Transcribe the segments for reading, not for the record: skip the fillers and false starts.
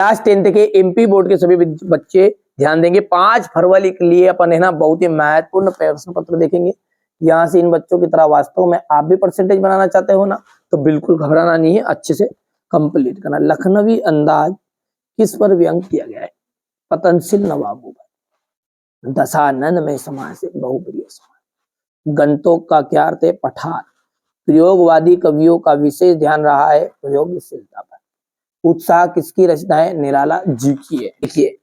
Class 10th के MP board के सभी बच्चे ध्यान देंगे। 5 फरवरी के लिए अपन है ना बहुत ही महत्वपूर्ण प्रश्न पत्र देखेंगे। यहाँ से इन बच्चों की तरह वास्तव में आप भी परसेंटेज बनाना चाहते हो ना, तो बिल्कुल घबराना नहीं है, अच्छे से कंप्लीट करना। लखनवी अंदाज किस पर व्यंग किया गया है? पतनशील नवाबों पर। दशानन में समास है, बहुप्रिय समास। गंतोक का क्या अर्थ है? पठार। प्रयोगवादी कवियों का विशेष ध्यान रहा है प्रयोगशीलता पर। उत्साह किसकी रचना है? निराला जी की है। देखिए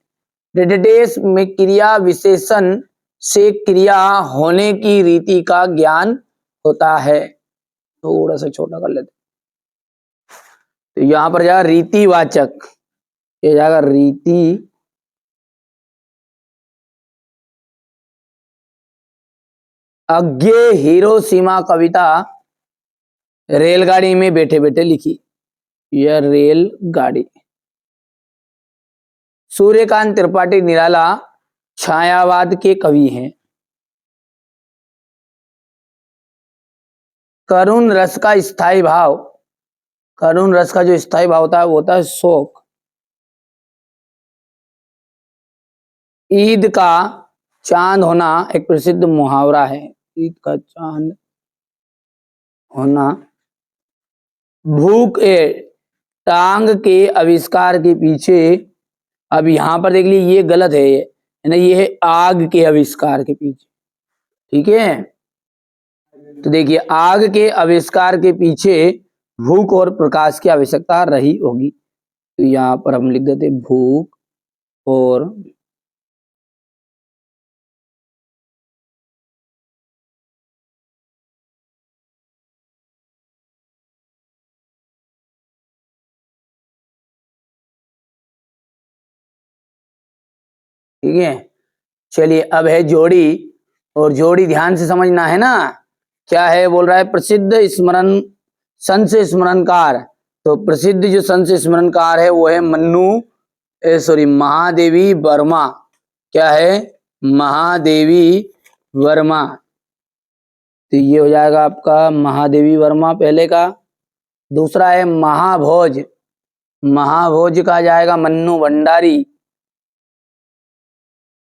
डेडेस में क्रिया विशेषण से क्रिया होने की रीति का ज्ञान होता है। थोड़ा सा छोटा कर लेते, तो यहां पर जाएगा रीतिवाचक, ये जाएगा रीति अज्ञे हिरोशिमा कविता रेलगाड़ी में बैठे बैठे लिखी। यह रेलगाड़ी। सूर्यकांत त्रिपाठी निराला छायावाद के कवि हैं। करुण रस का स्थायी भाव, करुण रस का जो स्थायी भाव होता है वो होता है शोक। ईद का चांद होना एक प्रसिद्ध मुहावरा है। ईद का चांद होना। भूख ए टांग के आविष्कार के पीछे, अब यहां पर देख लीजिए ये गलत है ना, ये है आग के आविष्कार के पीछे। ठीक है, तो देखिए आग के आविष्कार के पीछे भूख और प्रकाश की आवश्यकता रही होगी, तो यहां पर हम लिख देते भूख और ठीक है। चलिए अब है जोड़ी, और जोड़ी ध्यान से समझना है ना। क्या है बोल रहा है? प्रसिद्ध स्मरण संत स्मरणकार। तो प्रसिद्ध जो संत स्मरणकार है वो है महादेवी वर्मा। क्या है? महादेवी वर्मा। तो ये हो जाएगा आपका महादेवी वर्मा पहले का। दूसरा है महाभोज, महाभोज का जाएगा मन्नू भंडारी।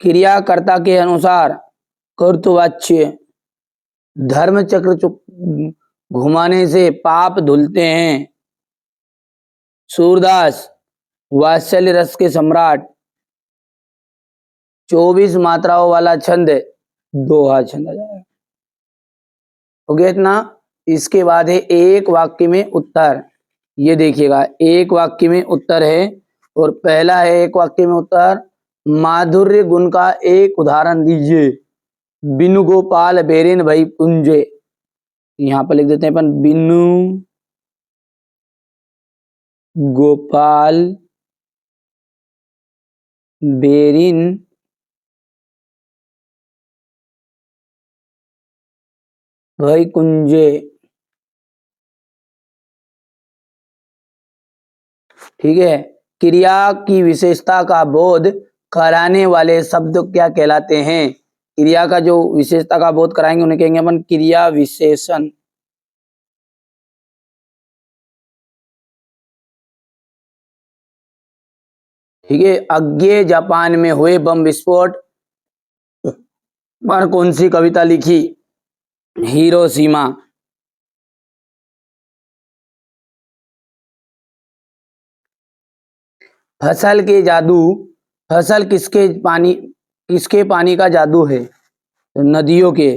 क्रियाकर्ता के अनुसार कर्तवाच्य। धर्म चक्र घुमाने से पाप धुलते हैं। सूरदास वात्सल्य रस के सम्राट। 24 मात्राओं वाला छंद, दोहा छंद आ जाएगा। हो गया इतना। इसके बाद है एक वाक्य में उत्तर। ये देखिएगा एक वाक्य में उत्तर है, और पहला है एक वाक्य में उत्तर, माधुर्य गुण का एक उदाहरण दीजिए। बिनु गोपाल बेरिन भई पुंजे। यहां पर लिख देते हैं अपन बिनु गोपाल बेरिन भई कुंजे। ठीक है। क्रिया की विशेषता का बोध कराने वाले शब्द क्या कहलाते हैं? क्रिया का जो विशेषता का बोध कराएंगे उन्हें कहेंगे अपन क्रिया विशेषण। ठीक है। अज्ञे जापान में हुए बम विस्फोट पर कौन सी कविता लिखी? हिरोशिमा। फसल के जादू, फसल किसके पानी का जादू है? तो नदियों के।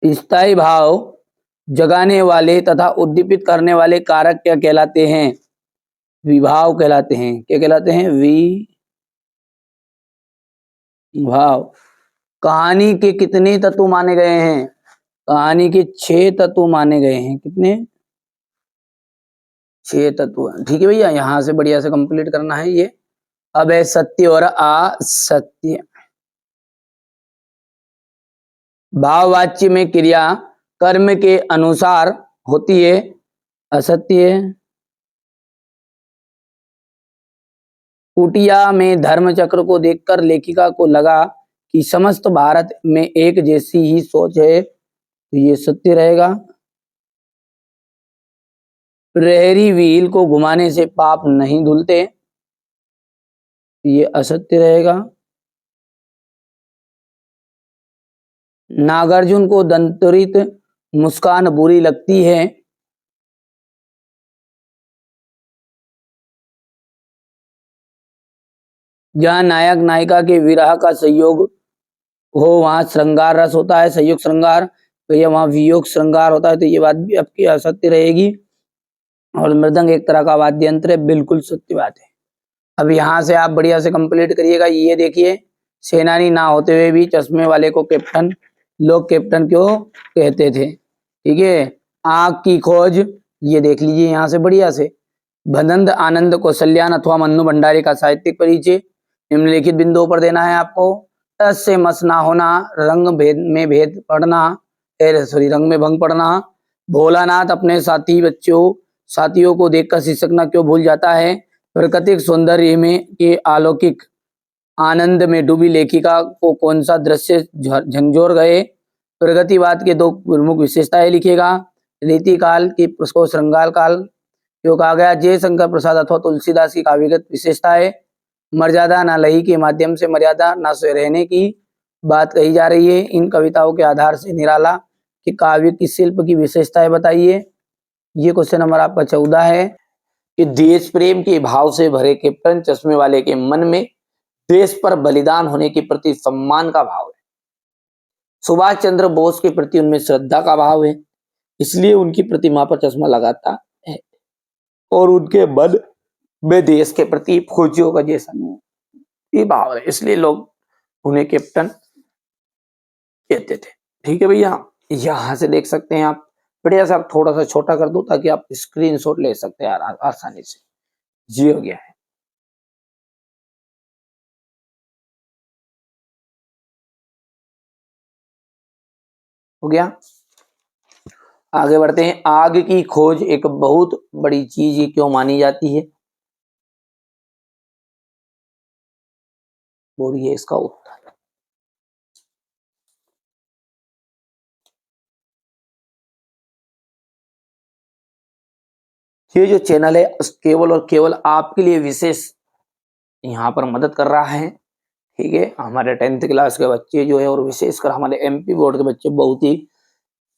स्थायी भाव जगाने वाले तथा उद्दीपित करने वाले कारक क्या कहलाते हैं? विभाव कहलाते हैं। क्या कहलाते हैं? विभाव। कहानी के कितने तत्व माने गए हैं? कहानी के 6 तत्व माने गए हैं। कितने? 6 तत्व। ठीक है भैया, यहां से बढ़िया से कंप्लीट करना है ये। अब है सत्य और असत्य। भाववाच्य में क्रिया कर्म के अनुसार होती है, असत्य। कुटिया में धर्मचक्र को देखकर लेखिका को लगा कि समस्त भारत में एक जैसी ही सोच है, तो ये सत्य रहेगा। प्रहरी व्हील को घुमाने से पाप नहीं धुलते, ये असत्य रहेगा। नागार्जुन को दंतरित मुस्कान बुरी लगती है, जहां नायक नायिका के विरह का संयोग हो वहां श्रृंगार रस होता है, संयोग श्रृंगार, तो ये वहां वियोग श्रृंगार होता है, तो ये बात भी आपकी असत्य रहेगी। और मृदंग एक तरह का वाद्य यंत्र है, बिल्कुल सत्य बात है। अब यहाँ से आप बढ़िया से कंप्लीट करिएगा। ये देखिए, सेनानी ना होते हुए भी चश्मे वाले को कैप्टन, लोग कैप्टन क्यों कहते थे, ठीक है। आग की खोज, ये देख लीजिए यहाँ से बढ़िया से। भदंत आनंद कौशल्यान अथवा मन्नू भंडारी का साहित्यिक परिचय निम्नलिखित बिंदुओं पर देना है आपको। टस से मस ना होना, रंग भेद में भेद पढ़ना, रंग में भंग पढ़ना। भोलानाथ अपने साथियों को देखकर शिक्षकना क्यों भूल जाता है। प्राकृतिक सौंदर्य में के अलौकिक आनंद में डूबी लेखिका को कौन सा दृश्य झंझोर गए। प्रगतिवाद के दो प्रमुख विशेषताएं लिखेगा। रीतिकाल की उसको श्रृंगार काल क्यों कहा गया। जयशंकर प्रसाद अथवा तुलसीदास की काव्यगत विशेषताएं। मर्यादा न लही के माध्यम से मर्यादा न से रहने की बात कही जा रही है। इन कविताओं के आधार से निराला कि काव्य की शिल्प की विशेषताएं बताइए। ये क्वेश्चन नंबर आपका 14 है कि देश प्रेम के भाव से भरे कैप्टन चश्मे वाले के मन में देश पर बलिदान होने के प्रति सम्मान का भाव है। सुभाष चंद्र बोस के प्रति उनमें श्रद्धा का भाव है, इसलिए उनकी प्रतिमा पर चश्मा लगाता है। और उनके मन में देश के प्रति फौजियों का जैसा ये भाव है, इसलिए लोग उन्हें कैप्टन कहते थे। ठीक है भैया, यहां से देख सकते हैं आप। बढ़िया सा थोड़ा सा छोटा कर दो ताकि आप स्क्रीनशॉट ले सकते हैं आसानी से। जी हो गया है। हो गया। आगे बढ़ते हैं। आग की खोज एक बहुत बड़ी चीज क्यों मानी जाती है, बोलिए इसका उत्तर। ये जो चैनल है केवल और केवल आपके लिए विशेष यहाँ पर मदद कर रहा है। ठीक है, हमारे 10th क्लास के बच्चे जो है और विशेषकर हमारे एमपी बोर्ड के बच्चे बहुत ही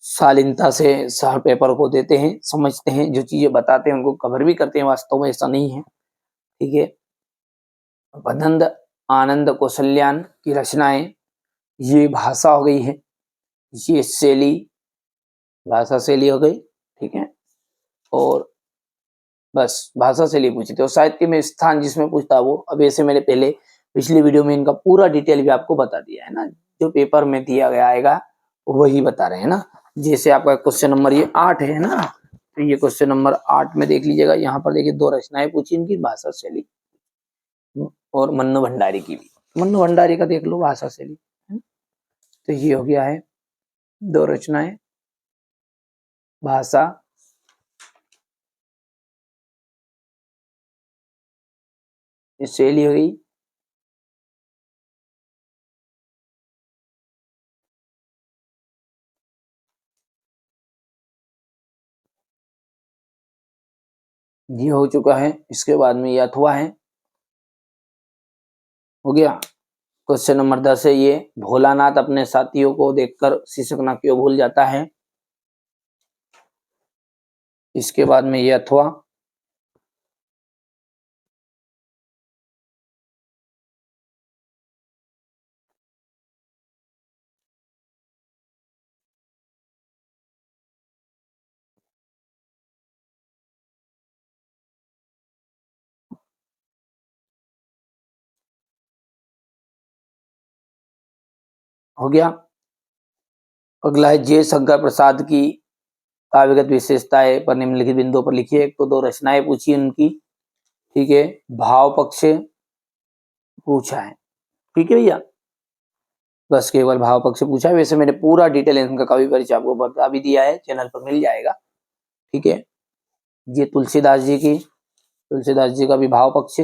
शालीनता से सर पेपर को देते हैं, समझते हैं, जो चीजें बताते हैं उनको कवर भी करते हैं। वास्तव में ऐसा नहीं है। ठीक है, भदंत आनंद कौशल्यान की रचनाएं, ये भाषा हो गई है, ये शैली, भाषा शैली हो गई। ठीक है, और बस भाषा शैली पूछी थी। और साहित्य में स्थान जिसमें पूछता वो, अब ऐसे मैंने पहले पिछली वीडियो में इनका पूरा डिटेल भी आपको बता दिया है ना, जो पेपर में दिया गया आएगा वही बता रहे हैं ना। जैसे आपका क्वेश्चन नंबर ये 8 है ना, तो ये क्वेश्चन नंबर 8 में देख लीजिएगा। यहाँ पर देखिए 2 रचनाएं पूछी इनकी, भाषा शैली और मन्नू भंडारी की भी। मन्नू भंडारी का देख लो भाषा शैली। तो ये हो गया है 2 रचनाएं, भाषा शैली हो गई। ये हो चुका है। इसके बाद में ये अथवा है, हो गया। क्वेश्चन नंबर 10 है ये, भोलानाथ अपने साथियों को देखकर शिक्षकना क्यों भूल जाता है। इसके बाद में ये अथवा, हो गया। अगला है जयशंकर प्रसाद की काव्यगत विशेषताएं पर निम्नलिखित बिंदुओं पर लिखिए। एक तो 2 रचनाएं पूछी उनकी। ठीक है, भाव पक्ष पूछा है। ठीक है भैया, बस केवल भाव पक्ष पूछा है। वैसे मैंने पूरा डिटेल इनका कवि परिचय आपको बता भी दिया है, चैनल पर मिल जाएगा। ठीक है, ये तुलसीदास जी का भी भाव पक्ष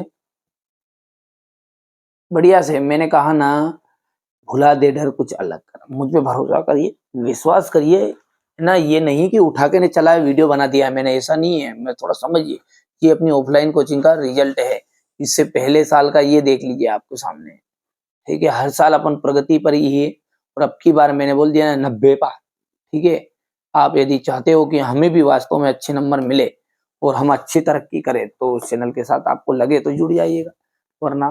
बढ़िया से। मैंने कहा ना भुला दे डर कुछ अलग कर। मुझ पे भरोसा करिए, विश्वास करिए ना। ये नहीं कि उठा के नहीं चला है, वीडियो बना दिया है मैंने, ऐसा नहीं है। मैं थोड़ा समझिए, ये अपनी ऑफलाइन कोचिंग का रिजल्ट है। इससे पहले साल का ये देख लीजिए आपके सामने। ठीक है, हर साल अपन प्रगति पर ही है, और अब की बार मैंने बोल दिया 90 पार। ठीक है, आप यदि चाहते हो कि हमें भी वास्तव में अच्छे नंबर मिले और हम अच्छी तरक्की करें, तो उस चैनल के साथ आपको लगे तो जुड़ जाइएगा, वरना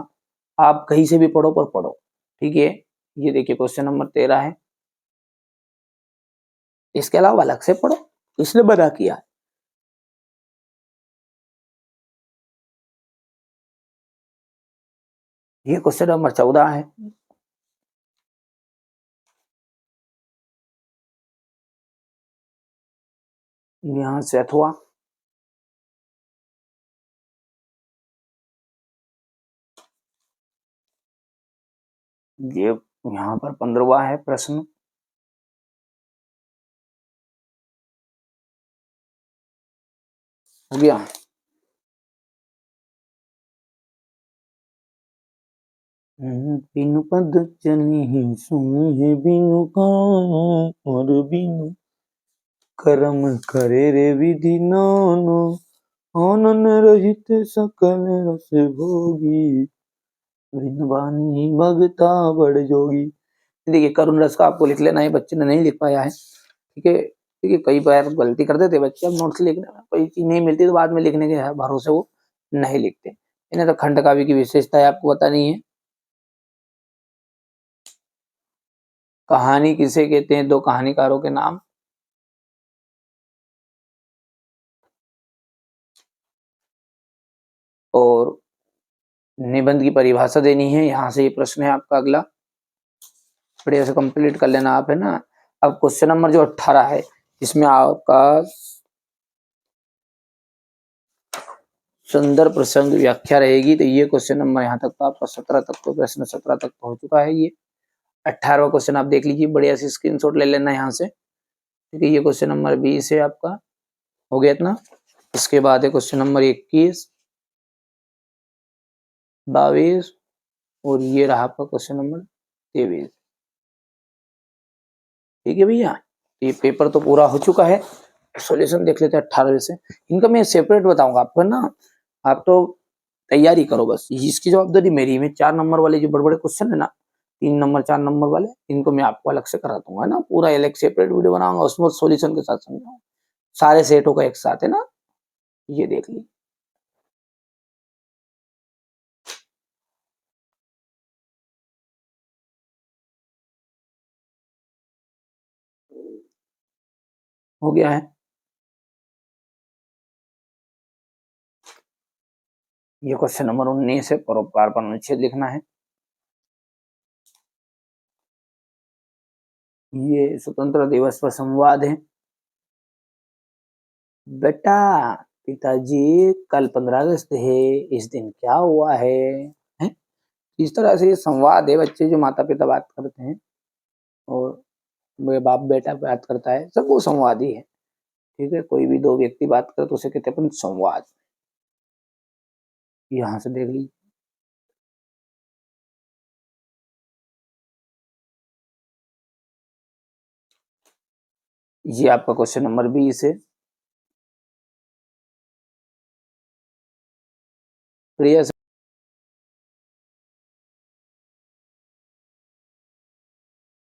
आप कहीं से भी पढ़ो पर पढ़ो। ठीक है, ये देखिए क्वेश्चन नंबर 13 है। इसके अलावा अलग से पढ़ो, इसने बना किया। ये क्वेश्चन नंबर 14 है। यहाँ से अथवा ये यहाँ पर 15वां है प्रश्न। हो गया। बिनु पद चनी सुनी बिनु और बिनु कर्म करे रे विधि नानो, आनन रहित सकल रस भोगी, बिनु बानी भगता बड़ जोगी। देखिए करुण रस का आपको लिख लेना है, बच्चे ने नहीं लिख पाया है। ठीक है, ठीक है, कई बार गलती कर देते बच्चे, अब नोट्स लिखने में कोई चीज नहीं मिलती तो बाद में लिखने के भरोसे वो नहीं लिखते। इन्हें तो खंड काव्य की विशेषता है आपको पता नहीं है। कहानी किसे कहते हैं, दो कहानीकारों के नाम। और निबंध की परिभाषा देनी है। यहाँ से ये प्रश्न है आपका अगला, बढ़िया से कंप्लीट कर लेना आप, है ना। अब क्वेश्चन नंबर जो 18 है, इसमें आपका सुंदर प्रसंग व्याख्या रहेगी। तो ये क्वेश्चन नंबर यहाँ तक तो आपका 17 तक, तो प्रश्न 17 तक तो हो चुका है। ये 18वां क्वेश्चन आप देख लीजिए, बढ़िया से स्क्रीनशॉट ले लेना यहाँ से। ठीक है, ये क्वेश्चन नंबर 20 है आपका, हो गया इतना। इसके बाद है क्वेश्चन नंबर 21, 22, और ये रहा आपका क्वेश्चन नंबर 23। ठीक है भैया, ये पेपर तो पूरा हो चुका है। सॉल्यूशन देख लेते हैं 18 से। इनका मैं सेपरेट बताऊंगा आपको ना, आप तो तैयारी करो बस, इसकी जवाबदारी मेरी। में 4 नंबर वाले जो बड़े बड़े क्वेश्चन है ना, 3 नंबर 4 नंबर वाले, इनको मैं आपको अलग से करा दूंगा ना, पूरा अलग सेपरेट वीडियो बनाऊंगा, उसमें सॉल्यूशन के साथ समझाऊंगा, सारे सेट होगा एक साथ, है ना। ये देख ली। हो गया है। ये क्वेश्चन नंबर 19 है, परोपकार पर अनुच्छेद लिखना है। ये स्वतंत्र दिवस पर संवाद है। बेटा, पिताजी कल 15 अगस्त है, इस दिन क्या हुआ है, हैं? इस तरह से ये संवाद है, बच्चे जो माता पिता बात करते हैं और मेरे बाप बेटा बात करता है, सब वो संवाद ही है। ठीक है, कोई भी दो व्यक्ति बात करे तो उसे कहते हैं अपन संवाद। यहाँ से देख लीजिए। ये आपका क्वेश्चन नंबर 20 है। प्रिय